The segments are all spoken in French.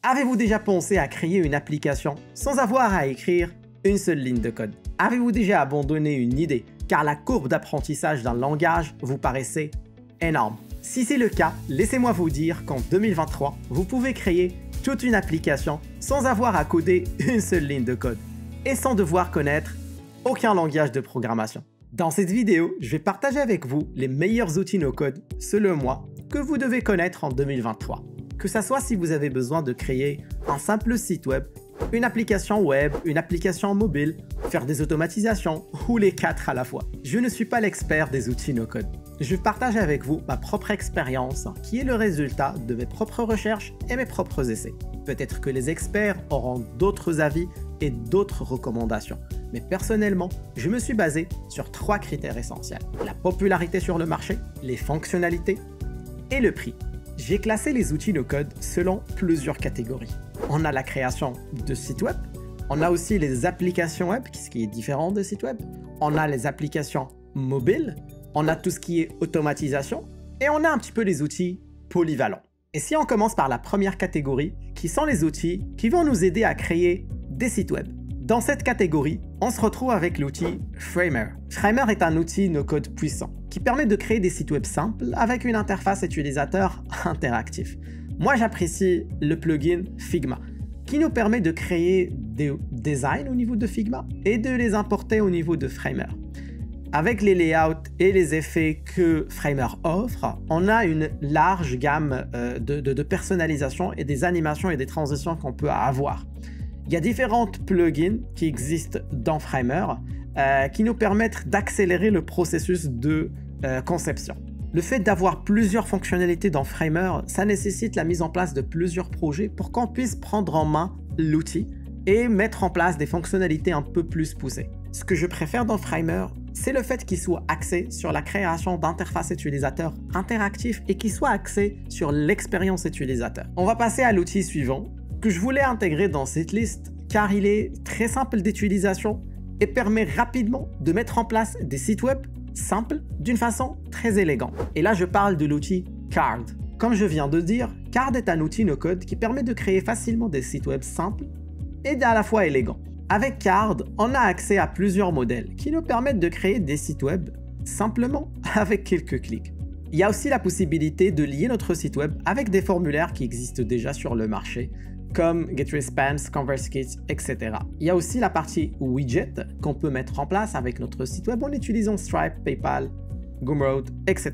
Avez-vous déjà pensé à créer une application sans avoir à écrire une seule ligne de code? Avez-vous déjà abandonné une idée car la courbe d'apprentissage d'un langage vous paraissait énorme? Si c'est le cas, laissez-moi vous dire qu'en 2023, vous pouvez créer toute une application sans avoir à coder une seule ligne de code et sans devoir connaître aucun langage de programmation. Dans cette vidéo, je vais partager avec vous les meilleurs outils no-code, selon moi, que vous devez connaître en 2023. Que ce soit si vous avez besoin de créer un simple site web, une application web, une application mobile, faire des automatisations ou les quatre à la fois. Je ne suis pas l'expert des outils no-code. Je partage avec vous ma propre expérience qui est le résultat de mes propres recherches et mes propres essais. Peut-être que les experts auront d'autres avis et d'autres recommandations. Mais personnellement, je me suis basé sur 3 critères essentiels. La popularité sur le marché, les fonctionnalités et le prix. J'ai classé les outils no-code selon plusieurs catégories. On a la création de sites web, on a aussi les applications web, ce qui est différent de sites web, on a les applications mobiles, on a tout ce qui est automatisation et on a un petit peu les outils polyvalents. Et si on commence par la première catégorie, qui sont les outils qui vont nous aider à créer des sites web. Dans cette catégorie, on se retrouve avec l'outil Framer. Framer est un outil no-code puissant qui permet de créer des sites web simples avec une interface utilisateur interactive. Moi, j'apprécie le plugin Figma qui nous permet de créer des designs au niveau de Figma et de les importer au niveau de Framer. Avec les layouts et les effets que Framer offre, on a une large gamme de personnalisation et des animations et des transitions qu'on peut avoir. Il y a différentes plugins qui existent dans Framer qui nous permettent d'accélérer le processus de conception. Le fait d'avoir plusieurs fonctionnalités dans Framer, ça nécessite la mise en place de plusieurs projets pour qu'on puisse prendre en main l'outil et mettre en place des fonctionnalités un peu plus poussées. Ce que je préfère dans Framer, c'est le fait qu'il soit axé sur la création d'interfaces utilisateurs interactifs et qu'il soit axé sur l'expérience utilisateur. On va passer à l'outil suivant que je voulais intégrer dans cette liste car il est très simple d'utilisation et permet rapidement de mettre en place des sites web simples d'une façon très élégante. Et là, je parle de l'outil Carrd. Comme je viens de dire, Carrd est un outil no-code qui permet de créer facilement des sites web simples et à la fois élégants. Avec Carrd, on a accès à plusieurs modèles qui nous permettent de créer des sites web simplement avec quelques clics. Il y a aussi la possibilité de lier notre site web avec des formulaires qui existent déjà sur le marché, comme GetResponse, ConverseKit, etc. Il y a aussi la partie widget qu'on peut mettre en place avec notre site web en utilisant Stripe, PayPal, Gumroad, etc.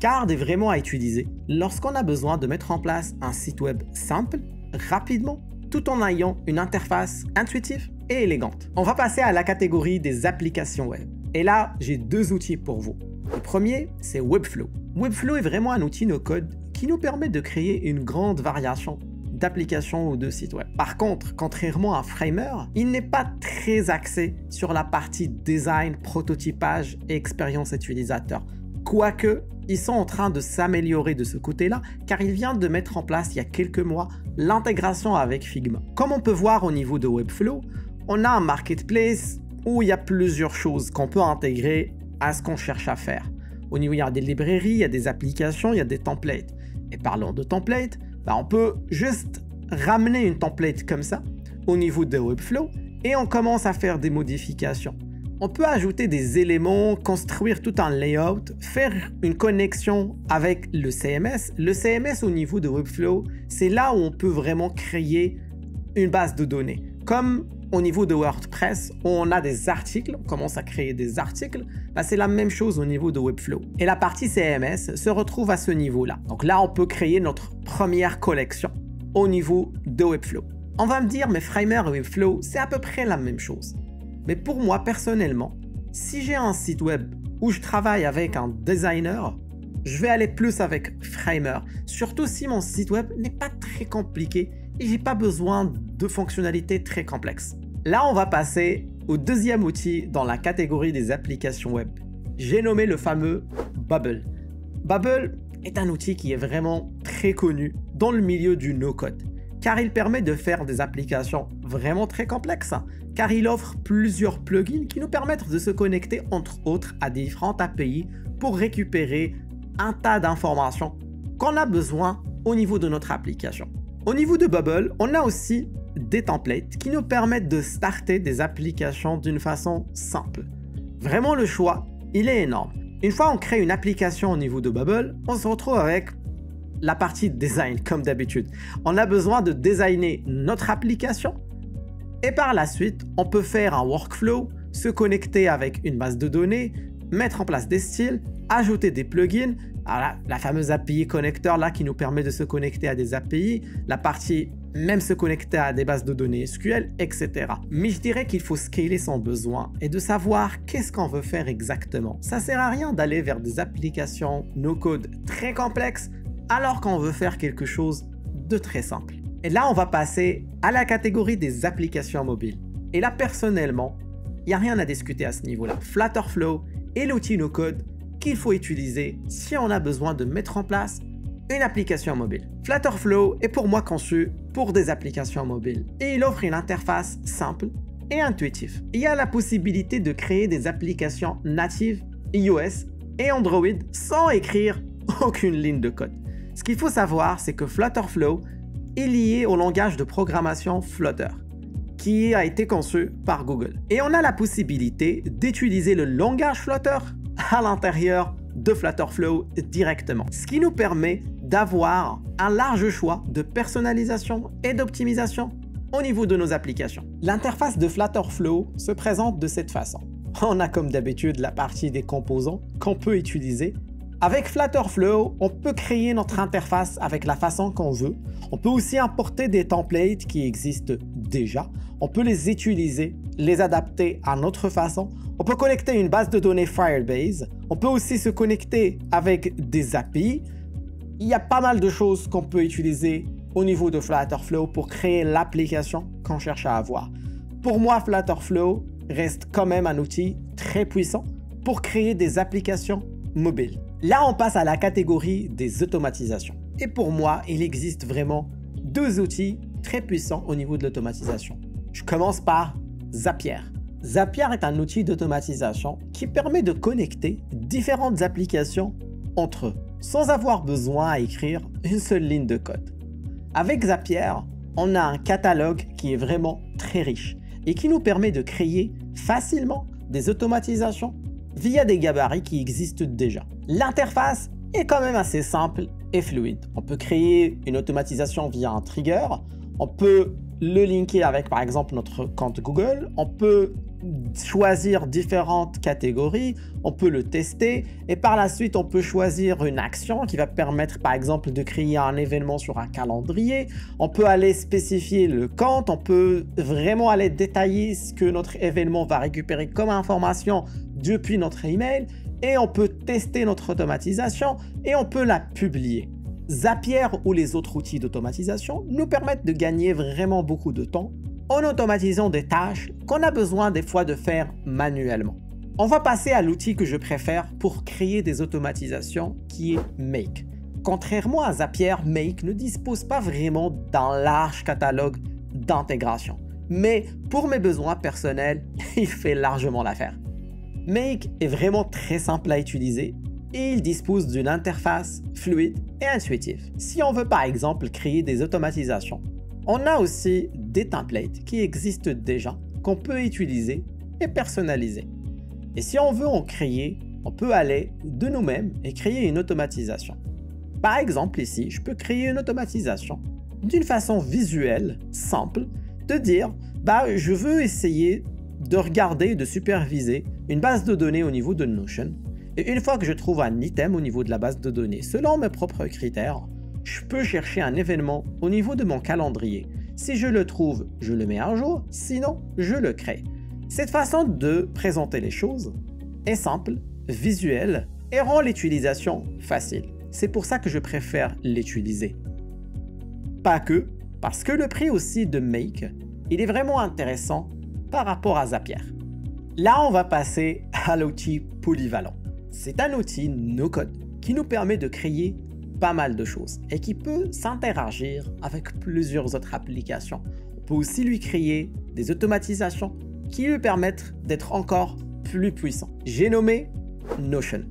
Carrd est vraiment à utiliser lorsqu'on a besoin de mettre en place un site web simple, rapidement, tout en ayant une interface intuitive et élégante. On va passer à la catégorie des applications web. Et là, j'ai 2 outils pour vous. Le premier, c'est Webflow. Webflow est vraiment un outil no-code qui nous permet de créer une grande variation d'applications ou de sites web. Par contre, contrairement à Framer, il n'est pas très axé sur la partie design, prototypage et expérience utilisateur. Quoique, ils sont en train de s'améliorer de ce côté-là, car il vient de mettre en place il y a quelques mois l'intégration avec Figma. Comme on peut voir au niveau de Webflow, on a un marketplace où il y a plusieurs choses qu'on peut intégrer à ce qu'on cherche à faire. Au niveau, il y a des librairies, il y a des applications, il y a des templates. Et parlons de templates, on peut juste ramener une template comme ça au niveau de Webflow et on commence à faire des modifications. On peut ajouter des éléments, construire tout un layout, faire une connexion avec le CMS. Le CMS au niveau de Webflow, c'est là où on peut vraiment créer une base de données. Comme au niveau de WordPress, où on a des articles, on commence à créer des articles, c'est la même chose au niveau de Webflow. Et la partie CMS se retrouve à ce niveau-là. Donc là, on peut créer notre première collection au niveau de Webflow. On va me dire, mais Framer et Webflow, c'est à peu près la même chose. Mais pour moi, personnellement, si j'ai un site web où je travaille avec un designer, je vais aller plus avec Framer. Surtout si mon site web n'est pas très compliqué et j'ai pas besoin de fonctionnalités très complexes. Là, on va passer au deuxième outil dans la catégorie des applications web. J'ai nommé le fameux Bubble. Bubble est un outil qui est vraiment très connu dans le milieu du no-code, car il permet de faire des applications vraiment très complexes, car il offre plusieurs plugins qui nous permettent de se connecter entre autres à différentes API pour récupérer un tas d'informations qu'on a besoin au niveau de notre application. Au niveau de Bubble, on a aussi des templates qui nous permettent de starter des applications d'une façon simple. Vraiment, le choix, il est énorme. Une fois on crée une application au niveau de Bubble, on se retrouve avec la partie design comme d'habitude. On a besoin de designer notre application et par la suite, on peut faire un workflow, se connecter avec une base de données, mettre en place des styles, ajouter des plugins, la fameuse API connecteur là qui nous permet de se connecter à des API, la partie même se connecter à des bases de données SQL, etc. Mais je dirais qu'il faut scaler son besoin et de savoir qu'est-ce qu'on veut faire exactement. Ça sert à rien d'aller vers des applications no-code très complexes alors qu'on veut faire quelque chose de très simple. Et là, on va passer à la catégorie des applications mobiles. Et là, personnellement, il n'y a rien à discuter à ce niveau-là. Flutterflow est l'outil no-code qu'il faut utiliser si on a besoin de mettre en place une application mobile. Flutterflow est pour moi conçu pour des applications mobiles et il offre une interface simple et intuitive. Il y a la possibilité de créer des applications natives iOS et Android sans écrire aucune ligne de code. Ce qu'il faut savoir, c'est que Flutterflow est lié au langage de programmation Flutter, qui a été conçu par Google. Et on a la possibilité d'utiliser le langage Flutter à l'intérieur de Flutterflow directement. Ce qui nous permet d'avoir un large choix de personnalisation et d'optimisation au niveau de nos applications. L'interface de Flutterflow se présente de cette façon. On a comme d'habitude la partie des composants qu'on peut utiliser. Avec Flutterflow, on peut créer notre interface avec la façon qu'on veut. On peut aussi importer des templates qui existent déjà. On peut les utiliser, les adapter à notre façon. On peut connecter une base de données Firebase. On peut aussi se connecter avec des API. Il y a pas mal de choses qu'on peut utiliser au niveau de Flutterflow pour créer l'application qu'on cherche à avoir. Pour moi, Flutterflow reste quand même un outil très puissant pour créer des applications mobiles. Là, on passe à la catégorie des automatisations. Et pour moi, il existe vraiment deux outils très puissants au niveau de l'automatisation. Je commence par Zapier. Zapier est un outil d'automatisation qui permet de connecter différentes applications entre eux, sans avoir besoin à écrire une seule ligne de code. Avec Zapier, on a un catalogue qui est vraiment très riche et qui nous permet de créer facilement des automatisations via des gabarits qui existent déjà. L'interface est quand même assez simple et fluide. On peut créer une automatisation via un trigger, on peut le linker avec par exemple notre compte Google, on peut choisir différentes catégories, on peut le tester et par la suite on peut choisir une action qui va permettre par exemple de créer un événement sur un calendrier, on peut aller spécifier le compte, on peut vraiment aller détailler ce que notre événement va récupérer comme information depuis notre email et on peut tester notre automatisation et on peut la publier. Zapier ou les autres outils d'automatisation nous permettent de gagner vraiment beaucoup de temps en automatisant des tâches qu'on a besoin des fois de faire manuellement. On va passer à l'outil que je préfère pour créer des automatisations qui est Make. Contrairement à Zapier, Make ne dispose pas vraiment d'un large catalogue d'intégration. Mais pour mes besoins personnels, il fait largement l'affaire. Make est vraiment très simple à utiliser et il dispose d'une interface fluide et intuitive. Si on veut par exemple créer des automatisations, on a aussi des templates qui existent déjà qu'on peut utiliser et personnaliser. Et si on veut en créer, on peut aller de nous-mêmes et créer une automatisation. Par exemple ici, je peux créer une automatisation d'une façon visuelle, simple, de dire je veux essayer de regarder et de superviser une base de données au niveau de Notion. Et une fois que je trouve un item au niveau de la base de données, selon mes propres critères, je peux chercher un événement au niveau de mon calendrier. Si je le trouve, je le mets à jour, sinon je le crée. Cette façon de présenter les choses est simple, visuelle et rend l'utilisation facile. C'est pour ça que je préfère l'utiliser. Pas que, parce que le prix aussi de Make, il est vraiment intéressant par rapport à Zapier. Là, on va passer à l'outil Polyvalent. C'est un outil no-code qui nous permet de créer pas mal de choses et qui peut s'interagir avec plusieurs autres applications. On peut aussi lui créer des automatisations qui lui permettent d'être encore plus puissant. J'ai nommé Notion.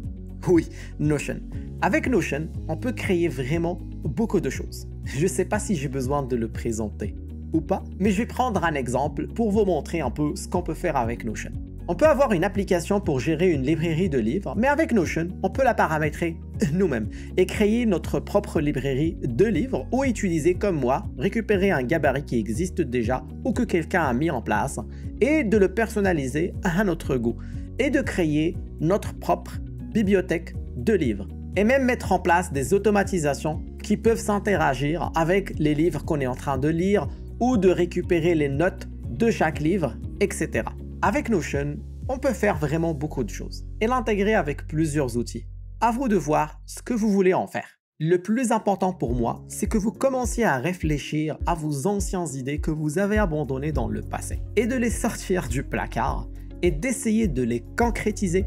Oui, Notion. Avec Notion, on peut créer vraiment beaucoup de choses. Je ne sais pas si j'ai besoin de le présenter ou pas, mais je vais prendre un exemple pour vous montrer un peu ce qu'on peut faire avec Notion. On peut avoir une application pour gérer une librairie de livres, mais avec Notion, on peut la paramétrer nous-mêmes et créer notre propre librairie de livres ou utiliser comme moi, récupérer un gabarit qui existe déjà ou que quelqu'un a mis en place et de le personnaliser à notre goût et de créer notre propre bibliothèque de livres et même mettre en place des automatisations qui peuvent s'interagir avec les livres qu'on est en train de lire ou de récupérer les notes de chaque livre, etc. Avec Notion, on peut faire vraiment beaucoup de choses et l'intégrer avec plusieurs outils. À vous de voir ce que vous voulez en faire. Le plus important pour moi, c'est que vous commenciez à réfléchir à vos anciennes idées que vous avez abandonnées dans le passé et de les sortir du placard et d'essayer de les concrétiser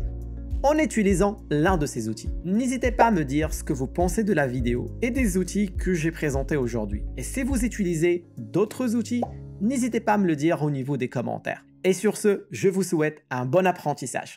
en utilisant l'un de ces outils. N'hésitez pas à me dire ce que vous pensez de la vidéo et des outils que j'ai présentés aujourd'hui. Et si vous utilisez d'autres outils, n'hésitez pas à me le dire au niveau des commentaires. Et sur ce, je vous souhaite un bon apprentissage.